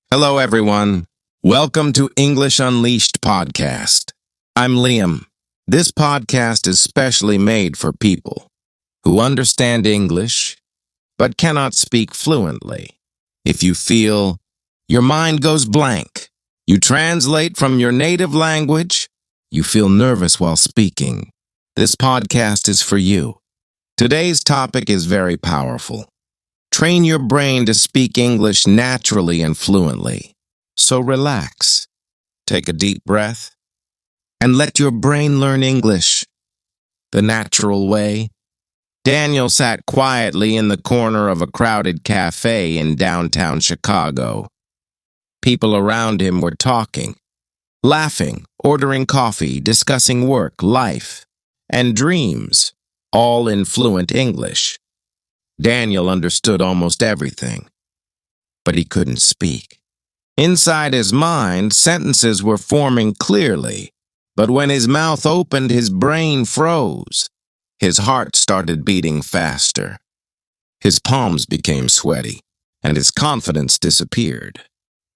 Hello, everyone. Welcome to English Unleashed podcast. I'm Liam. This podcast is specially made for people who understand English but cannot speak fluently. If you feel your mind goes blank, you translate from your native language, you feel nervous while speaking, this podcast is for you. Today's topic is very powerful. Train your brain to speak English naturally and fluently. So relax, take a deep breath, and let your brain learn English the natural way. Daniel sat quietly in the corner of a crowded cafe in downtown Chicago. People around him were talking, laughing, ordering coffee, discussing work, life, and dreams, all in fluent English. Daniel understood almost everything, but he couldn't speak. Inside his mind, sentences were forming clearly, but when his mouth opened, his brain froze. His heart started beating faster. His palms became sweaty, and his confidence disappeared.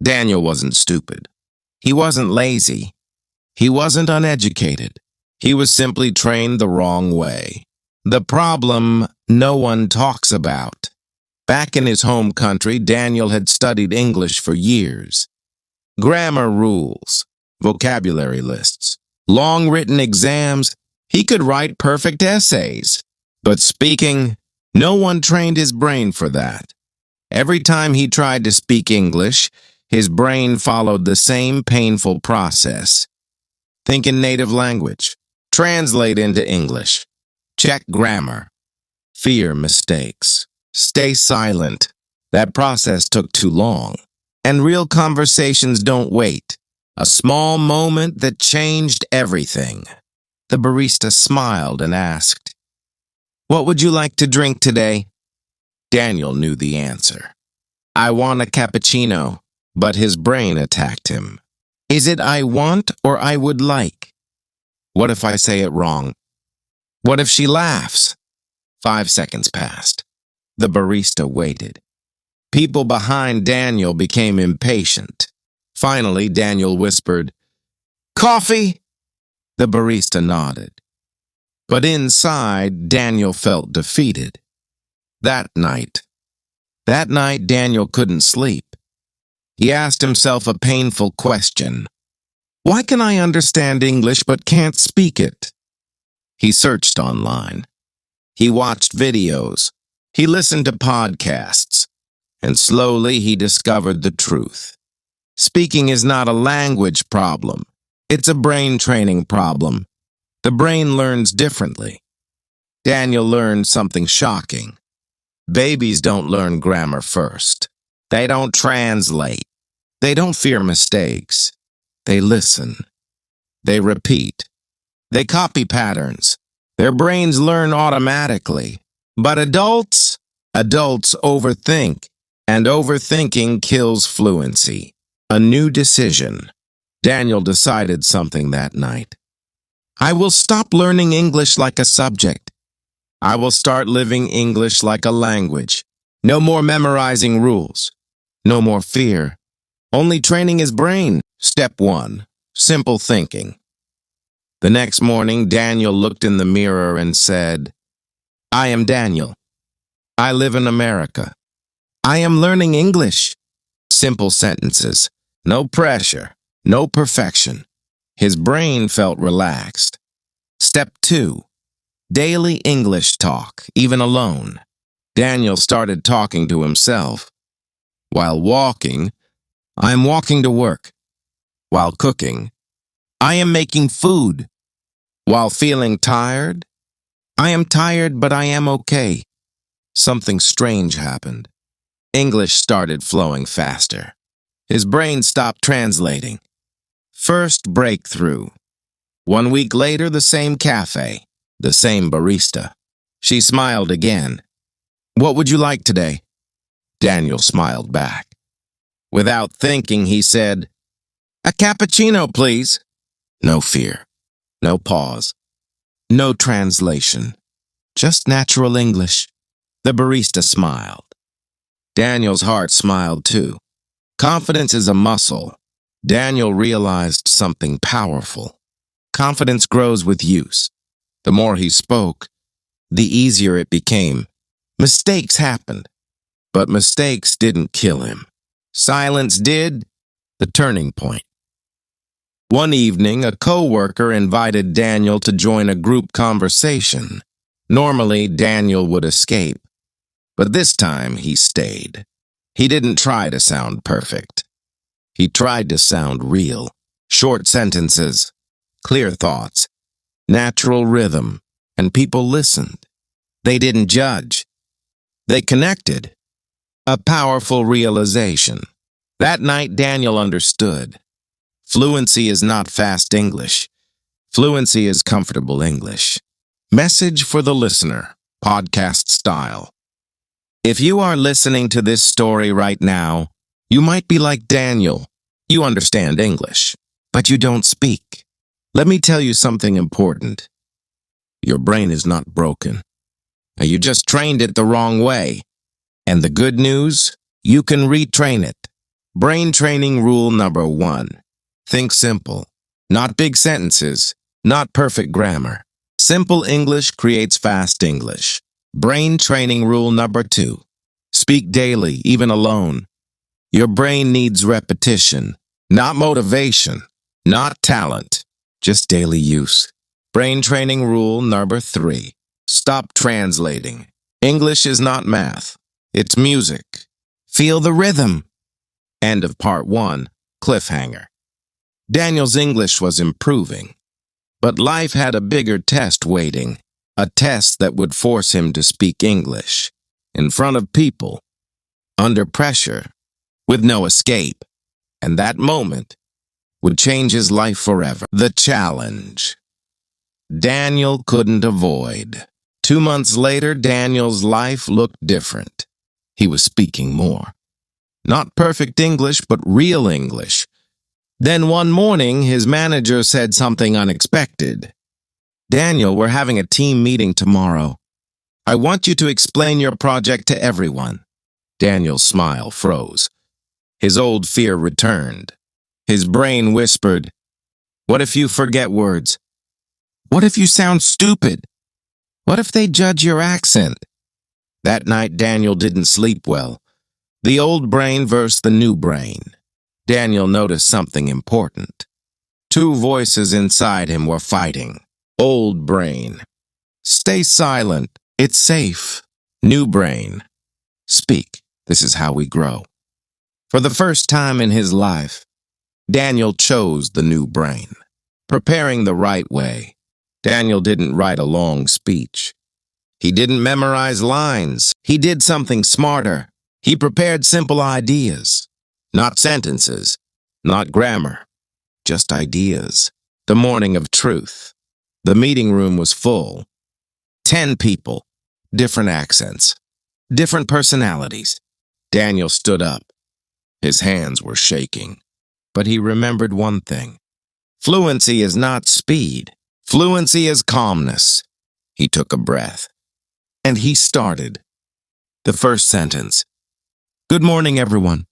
Daniel wasn't stupid. He wasn't lazy. He wasn't uneducated. He was simply trained the wrong way. The problem no one talks about. Back in his home country, Daniel had studied English for years. Grammar rules, vocabulary lists, long written exams. He could write perfect essays. But speaking, no one trained his brain for that. Every time he tried to speak English, his brain followed the same painful process. Think in native language. Translate into English. Check grammar. Fear mistakes. Stay silent. That process took too long. And real conversations don't wait. A small moment that changed everything. The barista smiled and asked, "What would you like to drink today?" Daniel knew the answer. "I want a cappuccino," but his brain attacked him. "Is it I want or I would like? What if I say it wrong? What if she laughs?" 5 seconds passed. The barista waited. People behind Daniel became impatient. Finally, Daniel whispered, "Coffee?" The barista nodded. But inside, Daniel felt defeated. That night, Daniel couldn't sleep. He asked himself a painful question. Why can I understand English but can't speak it? He searched online. He watched videos. He listened to podcasts. And slowly he discovered the truth. Speaking is not a language problem. It's a brain training problem. The brain learns differently. Daniel learned something shocking. Babies don't learn grammar first. They don't translate. They don't fear mistakes. They listen. They repeat. They copy patterns. Their brains learn automatically. But adults overthink. And overthinking kills fluency. A new decision. Daniel decided something that night. I will stop learning English like a subject. I will start living English like a language. No more memorizing rules. No more fear. Only training his brain. Step 1. Simple thinking. The next morning, Daniel looked in the mirror and said, I am Daniel. I live in America. I am learning English. Simple sentences. No pressure. No perfection. His brain felt relaxed. Step 2. Daily English talk, even alone. Daniel started talking to himself. While walking, I am walking to work. While cooking, I am making food. While feeling tired, I am tired, but I am okay. Something strange happened. English started flowing faster. His brain stopped translating. First breakthrough. 1 week later, the same cafe, the same barista. She smiled again. What would you like today? Daniel smiled back. Without thinking, he said, a cappuccino, please. No fear. No pause. No translation. Just natural English. The barista smiled. Daniel's heart smiled too. Confidence is a muscle. Daniel realized something powerful. Confidence grows with use. The more he spoke, the easier it became. Mistakes happened, but mistakes didn't kill him. Silence did. The turning point. One evening, a co-worker invited Daniel to join a group conversation. Normally, Daniel would escape, but this time he stayed. He didn't try to sound perfect. He tried to sound real. Short sentences, clear thoughts, natural rhythm, and people listened. They didn't judge. They connected. A powerful realization. That night, Daniel understood. Fluency is not fast English. Fluency is comfortable English. Message for the listener, podcast style. If you are listening to this story right now, you might be like Daniel. You understand English, but you don't speak. Let me tell you something important. Your brain is not broken. You just trained it the wrong way. And the good news, you can retrain it. Brain training rule number 1. Think simple. Not big sentences, not perfect grammar. Simple English creates fast English. Brain training rule number 2. Speak daily, even alone. Your brain needs repetition, not motivation, not talent, just daily use. Brain training rule number 3. Stop translating. English is not math. It's music. Feel the rhythm. End of part 1. Cliffhanger. Daniel's English was improving, but life had a bigger test waiting. A test that would force him to speak English, in front of people, under pressure, with no escape. And that moment would change his life forever. The challenge. Daniel couldn't avoid. 2 months later, Daniel's life looked different. He was speaking more. Not perfect English, but real English. Then one morning, his manager said something unexpected. Daniel, we're having a team meeting tomorrow. I want you to explain your project to everyone. Daniel's smile froze. His old fear returned. His brain whispered, what if you forget words? What if you sound stupid? What if they judge your accent? That night, Daniel didn't sleep well. The old brain versus the new brain. Daniel noticed something important. 2 voices inside him were fighting. Old brain. Stay silent. It's safe. New brain. Speak. This is how we grow. For the first time in his life, Daniel chose the new brain. Preparing the right way. Daniel didn't write a long speech. He didn't memorize lines. He did something smarter. He prepared simple ideas. Not sentences. Not grammar. Just ideas. The morning of truth. The meeting room was full. 10 people. Different accents. Different personalities. Daniel stood up. His hands were shaking. But he remembered one thing. Fluency is not speed. Fluency is calmness. He took a breath. And he started. The first sentence. Good morning, everyone.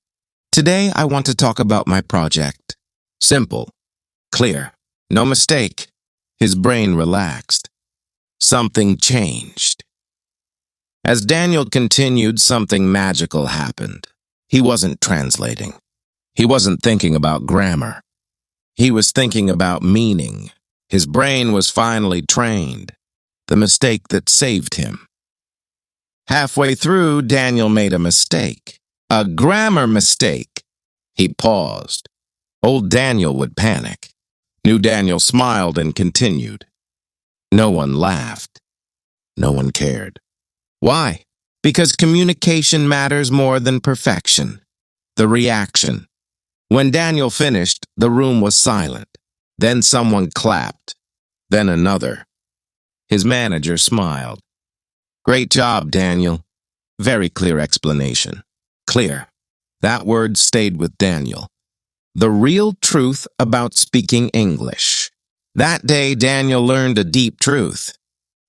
Today, I want to talk about my project. Simple. Clear. No mistake. His brain relaxed. Something changed. As Daniel continued, something magical happened. He wasn't translating. He wasn't thinking about grammar. He was thinking about meaning. His brain was finally trained. The mistake that saved him. Halfway through, Daniel made a mistake. A grammar mistake. He paused. Old Daniel would panic. New Daniel smiled and continued. No one laughed. No one cared. Why? Because communication matters more than perfection. The reaction. When Daniel finished, the room was silent. Then someone clapped. Then another. His manager smiled. Great job, Daniel. Very clear explanation. Clear. That word stayed with Daniel. The real truth about speaking English. That day, Daniel learned a deep truth.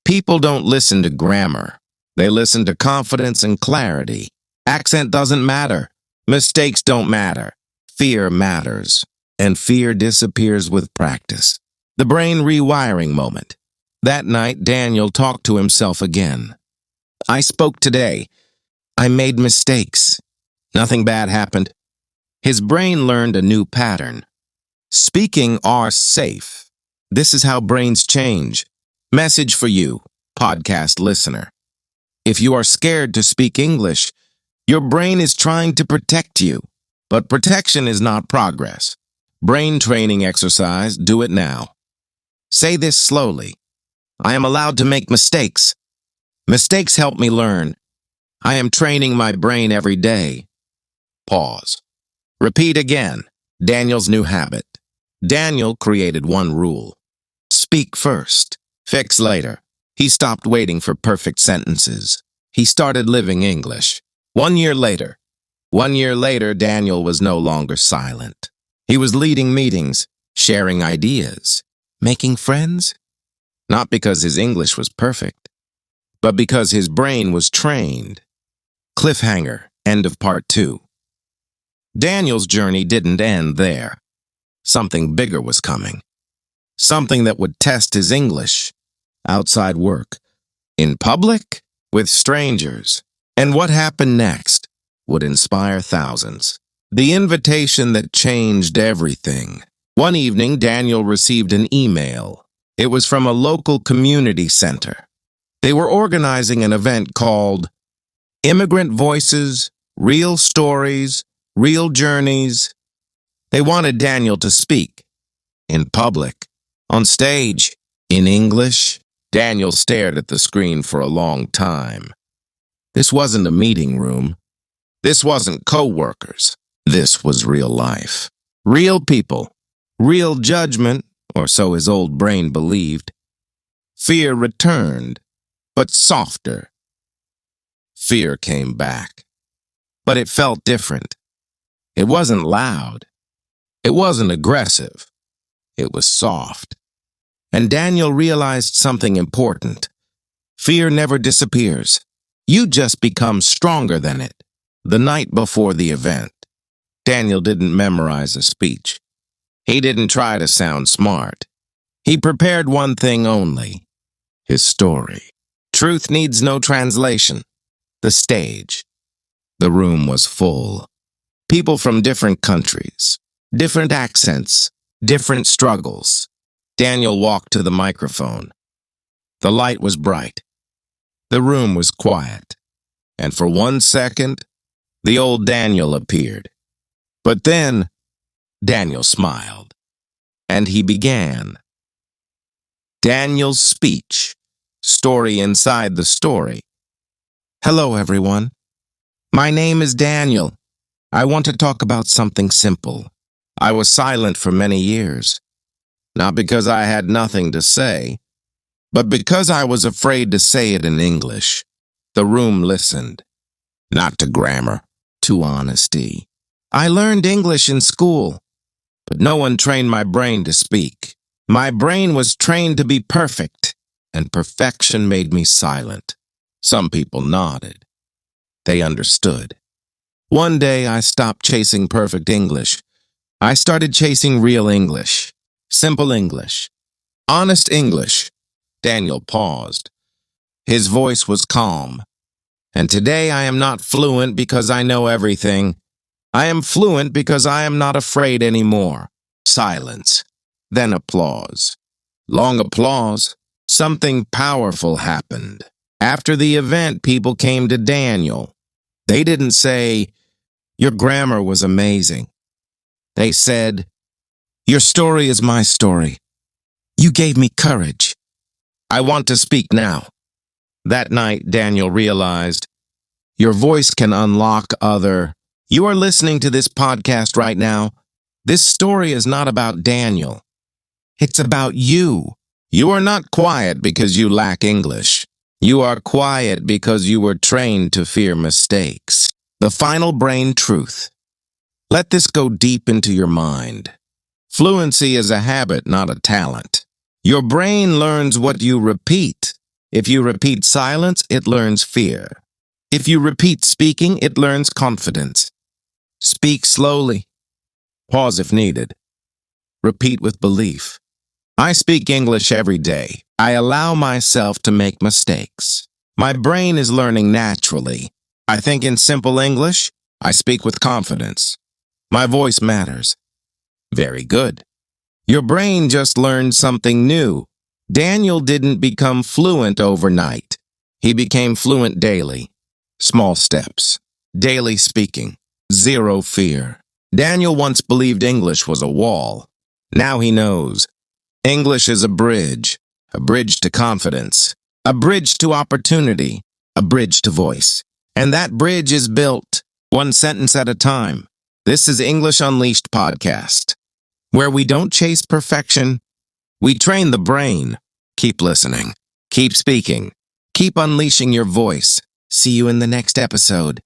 People don't listen to grammar. They listen to confidence and clarity. Accent doesn't matter. Mistakes don't matter. Fear matters. And fear disappears with practice. The brain rewiring moment. That night, Daniel talked to himself again. I spoke today. I made mistakes. Nothing bad happened. His brain learned a new pattern. Speaking are safe. This is how brains change. Message for you, podcast listener. If you are scared to speak English, your brain is trying to protect you. But protection is not progress. Brain training exercise, do it now. Say this slowly. I am allowed to make mistakes. Mistakes help me learn. I am training my brain every day. Pause. Repeat again. Daniel's new habit. Daniel created one rule. Speak first. Fix later. He stopped waiting for perfect sentences. He started living English. 1 year later. 1 year later, Daniel was no longer silent. He was leading meetings, sharing ideas, making friends. Not because his English was perfect, but because his brain was trained. Cliffhanger, end of part 2. Daniel's journey didn't end there. Something bigger was coming. Something that would test his English. Outside work. In public. With strangers. And what happened next would inspire thousands. The invitation that changed everything. One evening, Daniel received an email. It was from a local community center. They were organizing an event called Immigrant Voices, Real Stories, Real Journeys. They wanted Daniel to speak. In public. On stage. In English. Daniel stared at the screen for a long time. This wasn't a meeting room. This wasn't co-workers. This was real life. Real people. Real judgment, or so his old brain believed. Fear returned, but softer. Fear came back. But it felt different. It wasn't loud. It wasn't aggressive. It was soft. And Daniel realized something important. Fear never disappears. You just become stronger than it. The night before the event, Daniel didn't memorize a speech. He didn't try to sound smart. He prepared one thing only, his story. Truth needs no translation. The stage. The room was full. People from different countries, different accents, different struggles. Daniel walked to the microphone. The light was bright. The room was quiet. And for 1 second, the old Daniel appeared. But then, Daniel smiled. And he began. Daniel's speech. Story inside the story. Hello, everyone. My name is Daniel. I want to talk about something simple. I was silent for many years. Not because I had nothing to say, but because I was afraid to say it in English. The room listened. Not to grammar, to honesty. I learned English in school, but no one trained my brain to speak. My brain was trained to be perfect, and perfection made me silent. Some people nodded. They understood. One day I stopped chasing perfect English. I started chasing real English. Simple English. Honest English. Daniel paused. His voice was calm. And today I am not fluent because I know everything. I am fluent because I am not afraid anymore. Silence. Then applause. Long applause. Something powerful happened. After the event, people came to Daniel. They didn't say, "Your grammar was amazing." They said, "Your story is my story. You gave me courage. I want to speak now." That night, Daniel realized, your voice can unlock other. You are listening to this podcast right now. This story is not about Daniel. It's about you. You are not quiet because you lack English. You are quiet because you were trained to fear mistakes. The final brain truth. Let this go deep into your mind. Fluency is a habit, not a talent. Your brain learns what you repeat. If you repeat silence, it learns fear. If you repeat speaking, it learns confidence. Speak slowly. Pause if needed. Repeat with belief. I speak English every day. I allow myself to make mistakes. My brain is learning naturally. I think in simple English. I speak with confidence. My voice matters. Very good. Your brain just learned something new. Daniel didn't become fluent overnight. He became fluent daily. Small steps. Daily speaking. Zero fear. Daniel once believed English was a wall. Now he knows. English is a bridge to confidence, a bridge to opportunity, a bridge to voice. And that bridge is built one sentence at a time. This is English Unleashed podcast, where we don't chase perfection, we train the brain. Keep listening, keep speaking, keep unleashing your voice. See you in the next episode.